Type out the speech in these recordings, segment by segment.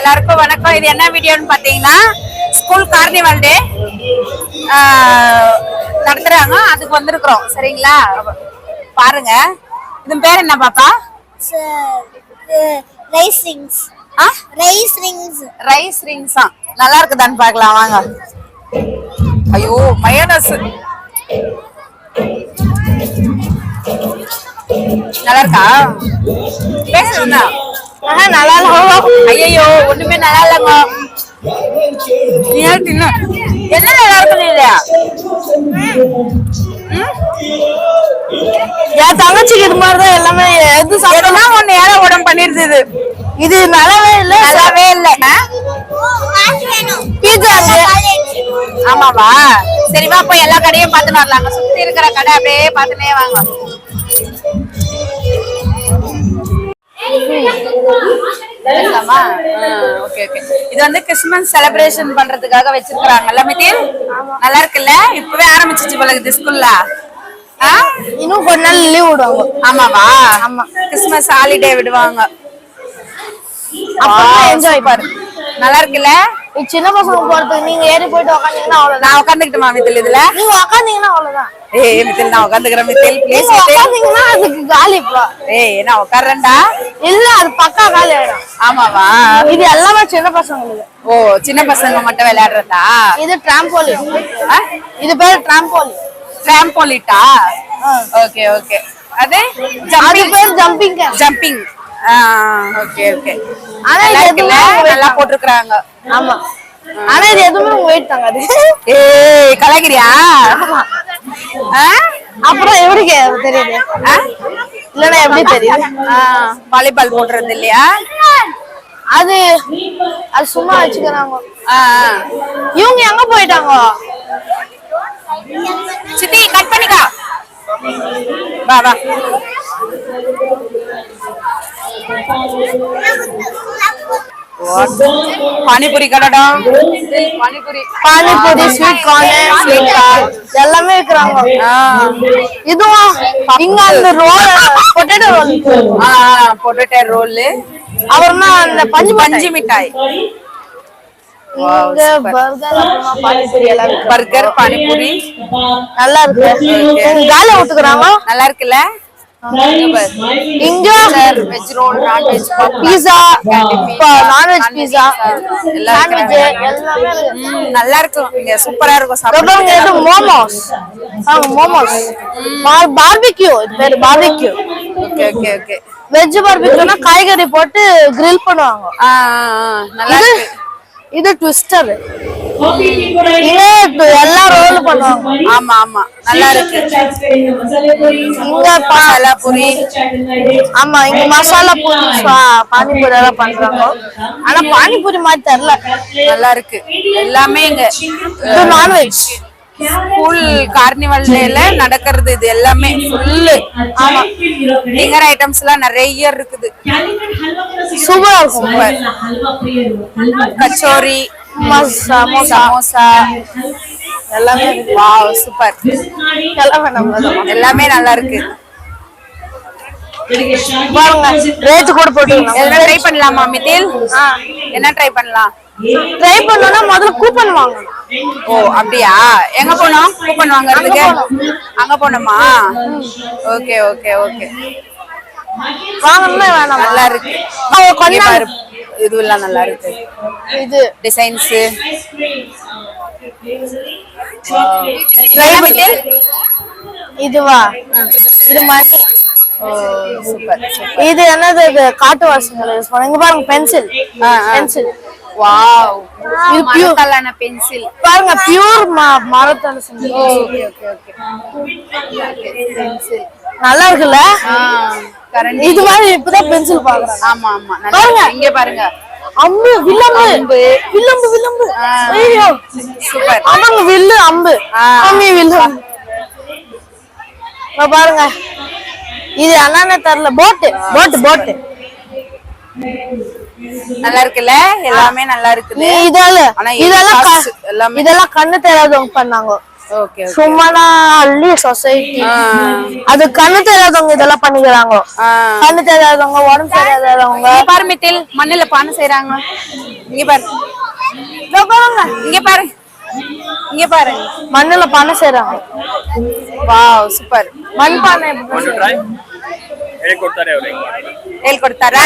எல்லாருக்கும் வணக்கம். இது என்ன வீடியோன்னு பாத்தீங்கன்னா ஸ்கூல் கார்னிவல் டே நடத்துறாங்க, அதுக்கு வந்திருக்கிறோம். சரிங்களா, பாருங்க. இது பேர் என்ன பாப்பா? Rice rings. Rice rings. ரைஸ் ரிங்ஸா? நல்லா இருக்குதான்னு பார்க்கலாம் வாங்க. ஐயோ மயோனஸ் நல்லா இருக்கா? பேசுறா நல்லா இல்ல. ஐயோ ஒண்ணுமே நல்லா இல்லங்க. என்ன நல்லா இருக்கு இல்லையா? என் தங்கச்சிக்கு இது மாதிரிதான் எல்லாமே. எதுனா ஒண்ணு ஏழை உடம்பு பண்ணிருது. இது நல்லாவே இல்ல, நல்லாவே இல்ல. ஆமாவா? சரிவா, போய் எல்லா கடையும் பார்த்துன்னு வரலாங்க. சுத்தி இருக்கிற கடை அப்படியே பார்த்துனே வாங்க. இது வந்து கிறிஸ்துமஸ் செலிப்ரேஷன் பண்றதுக்காக வச்சிருக்காங்கல்ல மிதில். நல்லா இருக்குல்ல? இப்பவே ஆரம்பிச்சிச்சு போல ஸ்கூல்ல. இன்னும் கொஞ்ச நாள் லீவ் விடுவாங்க. ஆமாவா? ஆமா, கிறிஸ்துமஸ் ஹாலிடே விடுவாங்க. என்ஜாய் பாரு. நல்லா இருக்குல்ல? சின்ன பசங்க போறதுக்கு நீங்க ஏறி போயிட்டு உட்காந்தீங்கன்னா அவ்வளவுதான். நான் உட்காந்துக்கிட்டுமா மிதில்? இதுல நீங்க உட்காந்தீங்கன்னா அவ்வளவுதான். ஏய் மிதில், நான் உட்காந்துக்கிறேன் மிதில். ப்ளீஸ் உட்காந்தீங்கன்னா அதுக்கு காலி. ஏய் நான் உட்கார்றேன்டா. இல்ல, அது பக்கா காலி ஆயிடும். ஆமாவா? இது எல்லாமே சின்ன பசங்களுக்கு. ஓ, சின்ன பசங்க மட்டும் விளையாடுறதா? இது டிராம்போலின். இது பேர் டிராம்போலின். டிராம்போலிட்டா? Okay okay. அது பேர் ஜம்பிங். ஜம்பிங். Okay okay. ஆனா இது நல்லா போட்டுருக்காங்க. ஆமா, ஆனா இது எதுவுமே வெயிட் தாங்காது. ஏய் கலாகிரியா? அப்புறம் எப்படி தெரியுது? இல்லன்னா எப்படி தெரியுது? வாலிபால் போடுறது இல்லையா? அது சும்மா வச்சுக்கிறாங்க. இவங்க எங்க போயிட்டாங்க? சித்தி கட் பண்ணிக்கா. வா வா. பானிபூரி கடடா. பானிபூரி ஸ்வீட் கார்ன் எல்லாமே விக்கிறாங்க. இதுவும் இங்க அந்த roll potato roll. Potato roll. அப்புறமா அந்த பஞ்சு மிட்டாய். பர்கர் பானிபூரி நல்லா இருக்கு. காலை விட்டுக்கிறாங்க. நல்லா இருக்குல்ல? இங்க வெஜ் ரோல், நான்வெஜ் பீஸா, நான்வெஜ் பீஸா, சாண்ட்விச் எல்லாமே நல்லா இருக்கும். இங்க சூப்பரா இருக்கும் சாப்பிட. இது மோமோஸ். மோமோஸ் பார்பிக்யூ. இது பேர் barbecue. Okay okay okay. Veg பார்பிக்யூனா காய்கறி போட்டு கிரில் பண்ணுவாங்க. நல்லா இருக்கு. இது ட்விஸ்டர். எல்லா ரோல் பண்ணுவாங்க. ஆமா ஆமா, நல்லா இருக்கு. இங்க மசாலா பூரி. ஆமா, இங்க மசாலா பூரி, பானிபூரி எல்லாம் பண்றாங்க. ஆனா பானிபூரி மாதிரி தெரியல. நல்லா இருக்கு எல்லாமே. இங்க நான்வெஜ் ஸ்கூல் கார்னிவல் டேல நடக்கிறது இது எல்லாமே ஃபுல்லு. ஆமா, டின்னர் ஐட்டம்ஸ் எல்லாம் நிறைய இருக்குது. சூப்பரா இருக்கும். கச்சோரி, சமோசா எல்லாமே. Wow super. எல்லாமே நல்லா இருக்கு. பாருங்க, ரேட் கூட போட்டு எதனா ட்ரை பண்ணலாமா மிதில்? என்ன ட்ரை பண்ணலாம்? ட்ரை பண்ணனும்னா முதல்ல கூப்பன் வாங்கணும். ஓ அப்படியா? எங்க போனோம் கூப்பன் வாங்குறதுக்கு? அங்க போனோமா? Okay okay okay. வாங்கணும்னா வேணாம். நல்லா இருக்கு. இதுவெல்லாம் நல்லா இருக்கு. இது டிசைன்ஸ். இதுவா? இது மணி. சூப்பர். இது என்னது? இது காட்டு வாசங்கள் யூஸ் பண்ணுங்க. பாருங்க, பென்சில். பென்சில். வாவ், இது பியூர் பென்சில். பாருங்க, பியூர் மரத்தால செஞ்சது. Okay okay okay. பென்சில் நல்லா இருக்குல்ல? இது மாதிரி இப்பதான் பென்சில் பாக்குறேன். ஆமா ஆமா, நல்லா. இங்க பாருங்க, அம்பு, வில்லம்பு, வில்லம்பு, வில்லம்பு. ஐயோ சூப்பர். ஆமாங்க, வில்லு, அம்பு, அம்மி, வில்லு. பாருங்க, இது என்னன்னு தெரியல. போட்டு போட்டு போட்டு நல்லா இருக்குல்ல? எல்லாமே நல்லா இருக்குது. இதெல்லாம் கண்ணு தெரியாதவங்க பண்ணாங்க. ஓகே சும்மானா அள்ளி சொசைட்டி அது கண்ணு தெரியாதவங்க இதெல்லாம் பண்ணிக்கிறாங்க. கண்ணு தெரியாதவங்க, உடம்பு தெரியாதவங்க. பாரு மித்தில் மண்ணுல பானை செய்யறாங்க. இங்க பாரு, இங்க பாரு, இங்க பாரு, மண்ணுல பானை செய்யறாங்க. Wow super. ಮಣ್ ಪಾನೆ ಹೇಳ್ಕೊಡ್ತಾರಾ?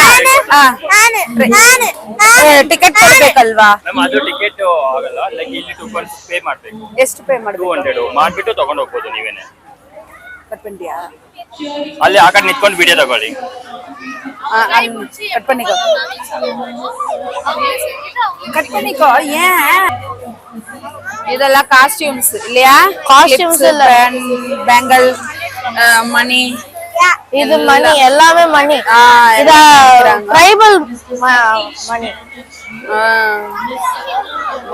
ಟಿಕೆಟ್ ಕೊಡ್ಬೇಕಲ್ವಾ? ಅದು ಟಿಕೆಟ್ ಆಗಲ್ಲ, ಲೈಕ್ ಇಲ್ಲಿ ಟೋಕನ್ಸ್ ಪೇ ಮಾಡ್ಬೇಕು. ಎಷ್ಟು ಪೇ ಮಾಡ್ಬೇಕು? 200 ಮಾಡ್ಬಿಟ್ಟು ತಗೊಂಡು ಹೋಗ್ಬೋದು ನೀವೇನೆ. ಕಟ್ಪಂಡಿಯಾ? ಅಲ್ಲಿ ಆ ಕಡೆ ನಿಂತ್ಕೊಂಡು ವಿಡಿಯೋ ತಗೊಳ್ಳಿ. ಕಟ್ பண்ணிக்கோ, கட் பண்ணிக்கோ. ஏன் இதெல்லாம் காஸ்டியூம்ஸ் இல்லையா? காஸ்டியூம்ஸ் இல்ல, பேங்கல், மணி. இது மணி, எல்லாமே மணி. இத ட்ரைபல் மணி.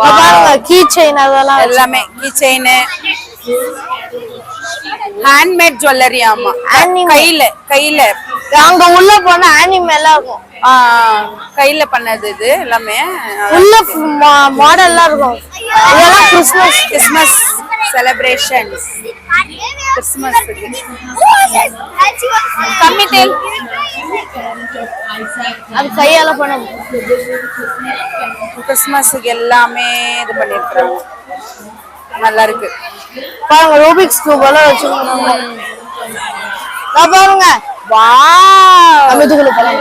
பாருங்க, கீ செயின் அதெல்லாம் எல்லாமே கீ செயின், ஹேண்ட்மேட் ஜுவல்லரி. ஆமா, கையில கையில அங்க உள்ள போனா அனிமே எல்லாம் இருக்கும். கையில பண்ணது இது எல்லாமே. உள்ள மாடல்லாம் இருக்கும். இதெல்லாம் கிறிஸ்மஸ் கிறிஸ்மஸ் செலிப்ரேஷன்ஸ். கிறிஸ்மஸ் கம்மிட்டேல் அது கையால பண்ணும். கிறிஸ்மஸுக்கு எல்லாமே இது பண்ணிருக்காங்க. நல்லா இருக்கு பாருங்க, ரூபிக்ஸ் கியூப் எல்லாம் வச்சிருக்காங்க. பாருங்க, வாவ். அமைதுக்குள்ள போலாம்.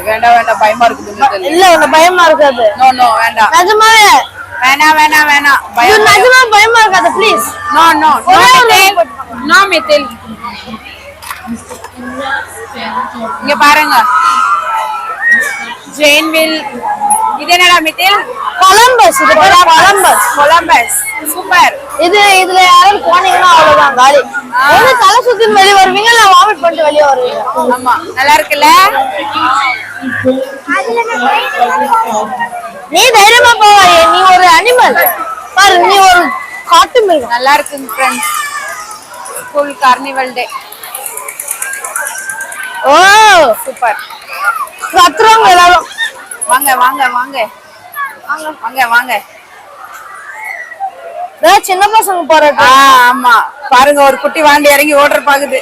வேண்டாம் வேண்டாம், பயமா இருக்குது. இல்ல, உன்ன பயமா இருக்காது. நோ நோ, வேண்டாம். நிஜமாவே வேணாம் வேணாம் வேணாம், பயம். நிஜமா பயமா இருக்காது, ப்ளீஸ். No no no மித்தில். இங்க பாருங்க, ஜெயின்வில். இது என்னடா மித்தில்? கொலம்பஸ். இது கொலம்பஸ். Columbus super. இதுல யாரும் போனீங்கன்னா அவ்வளவுதான் காலி. ஒண்ணு தலை சுத்தி வெளியே வருவீங்க, இல்ல வாமிட் பண்ணிட்டு வெளியே வருவீங்க. ஆமா, நல்லா இருக்குல்ல? நீ தைரியமா போவாயே, நீ ஒரு அனிமல். பாரு, நீ ஒரு காட்டு மிருகம். நல்லா இருக்குங்க ஃப்ரெண்ட்ஸ். ஸ்கூல் கார்னிவல் டே. ஓ சூப்பர். கத்துறவங்க எல்லாரும் வாங்க வாங்க வாங்க வாங்க வாங்க. சின்ன பசங்க போறாங்க. ஆமா, பாருங்க, ஒரு குட்டி வாண்டி இறங்கி ஓடுற பாக்குது.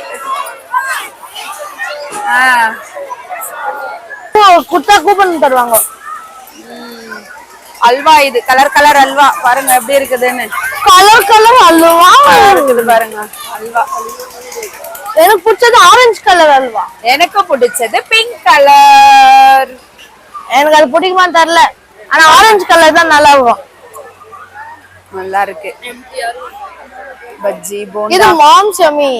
குட்டா கூப்பன் தருவாங்க. அல்வா, இது கலர் கலர் அல்வா. பாருங்க எப்படி இருக்குதுன்னு. கலர் கலர் அல்வா இருக்குது பாருங்க. அல்வா எனக்கு பிடிச்சது ஆரஞ்சு கலர் அல்வா. எனக்கு பிடிச்சது பிங்க் கலர். எனக்கு அது பிடிக்குமான்னு தெரியல, ஆனா ஆரஞ்சு கலர் தான் நல்லா இருக்கும். நல்லா இருக்கு. பஜ்ஜி, போண்டா. இது மாம்ஸ் யம்மி.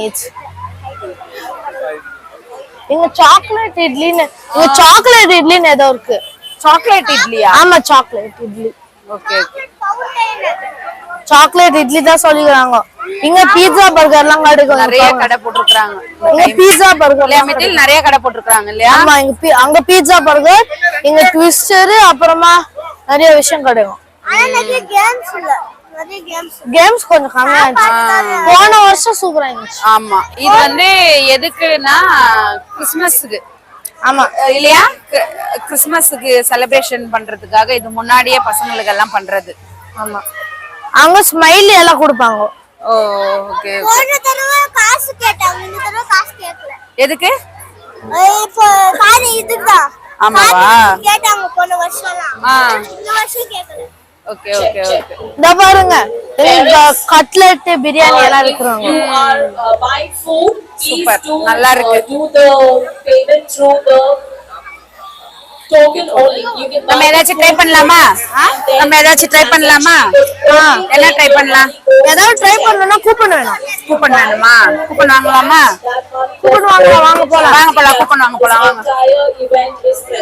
இங்க சாக்லேட் இட்லின்னு, இங்க சாக்லேட் இட்லின்னு ஏதோ இருக்கு. சாக்லேட் இட்லியா? ஆமா, chocolate idli. Okay okay. Chocolate idli தான் சொல்லிக்கிறாங்க. இங்க பீட்சா பர்கர் எல்லாம் கிடைக்கும். நிறைய கடை போட்டுருக்காங்க. இங்க பீட்சா பர்கர் மித்தில் நிறைய கடை போட்டுருக்காங்க இல்லையா? ஆமா, அங்க பீட்சா பர்கர், இங்க ட்விஸ்டர், அப்புறமா நிறைய விஷயம் கிடைக்கும். கேம்ஸ் கொஞ்சம் கம்மியா இருந்துச்சு. போன வருஷம் சூப்பரா இருந்துச்சு. ஆமா, இது வந்து எதுக்குன்னா கிறிஸ்மஸ்க்கு. ஆமா இல்லையா? கிறிஸ்மஸ்க்கு செலிப்ரேஷன் பண்றதுக்காக இது முன்னாடியே பசங்களுக்கு எல்லாம் பண்றது. ஆமா, அங்க ஸ்மைலி எல்லாம் கொடுப்பாங்க. ஓ ஓகே. போன தடவை காசு கேட்டாங்க, இந்த தடவை காசு கேட்கல. எதுக்கு? இப்போ பாரு, இதுதான். ஆமாவா? கேட்டாங்க போன வருஷம்லாம். இந்த வருஷம் கேட்கல. Okay okay okay. இத பாருங்க, கட்லெட், பிரியாணி எல்லாம் விக்குறாங்க. சூப்பர், நல்லா இருக்கு. நம்ம ஏதாச்சும் ட்ரை பண்ணலாமா? நம்ம ஏதாச்சும் ட்ரை பண்ணலாமா? என்ன ட்ரை பண்ணலாம்? ஏதாவது ட்ரை பண்ணனும்னா கூப்பன் வேணும். கூப்பன் வேணுமா? கூப்பன் வாங்கலாமா? கூப்பன் வாங்கலாம், வாங்க போலாம். வாங்க போலாம், கூப்பன் வாங்க போலாம் வாங்க.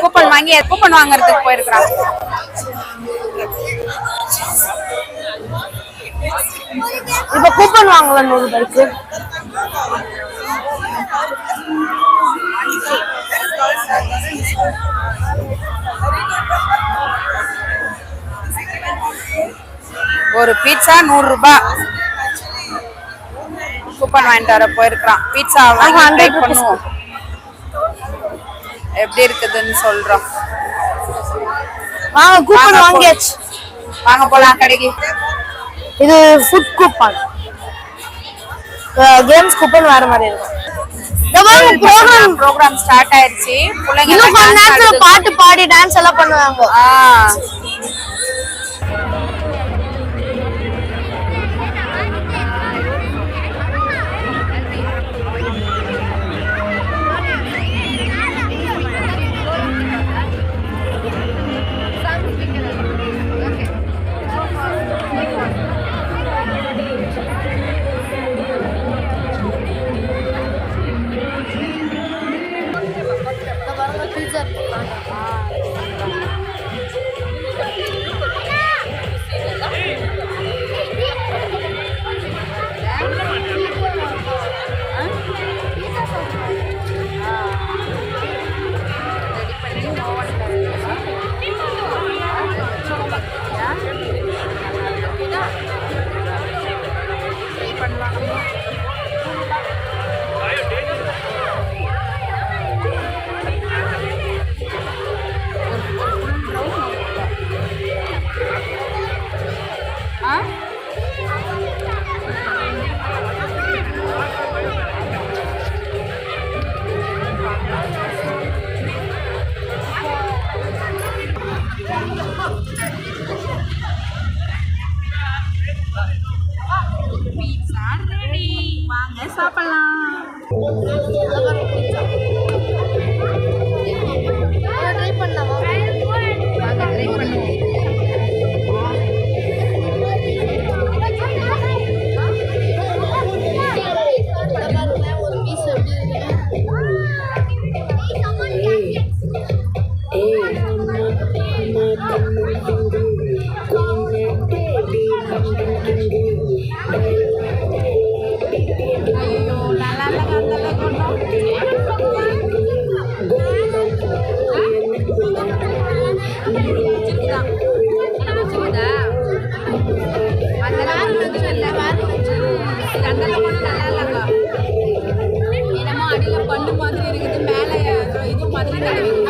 கூப்பன் வாங்கி கூப்பன் வாங்குறதுக்கு போயிருக்காங்க. இப்ப கூப்பன் வாங்கலாம் 100 ரூபாய்க்கு. ஒரு பீட்சா 100 ரூபாய். கூப்பன் வாங்கிட்டு வர போயிருக்கான். பீட்சா வாங்கி ட்ரை பண்ணுவோம், எப்படி இருக்குதுன்னு சொல்றோம். வாங்க, கூப்பன் வாங்கியாச்சு. வாங்க போலாம் கடைக்கு. இது ஃபுட் கூப்பன். கேம்ஸ் கூப்பன் வேற மாதிரி இருக்கும். ப்ரோக்ராம் ஸ்டார்ட் ஆயிருச்சு. பிள்ளைங்க இன்னும் கொஞ்ச நேரத்துல பாட்டு பாடி டான்ஸ் எல்லாம் பண்ணுவாங்க. அடியில பண்ணு மாதிரி இருக்குது, மேல இது மாதிரி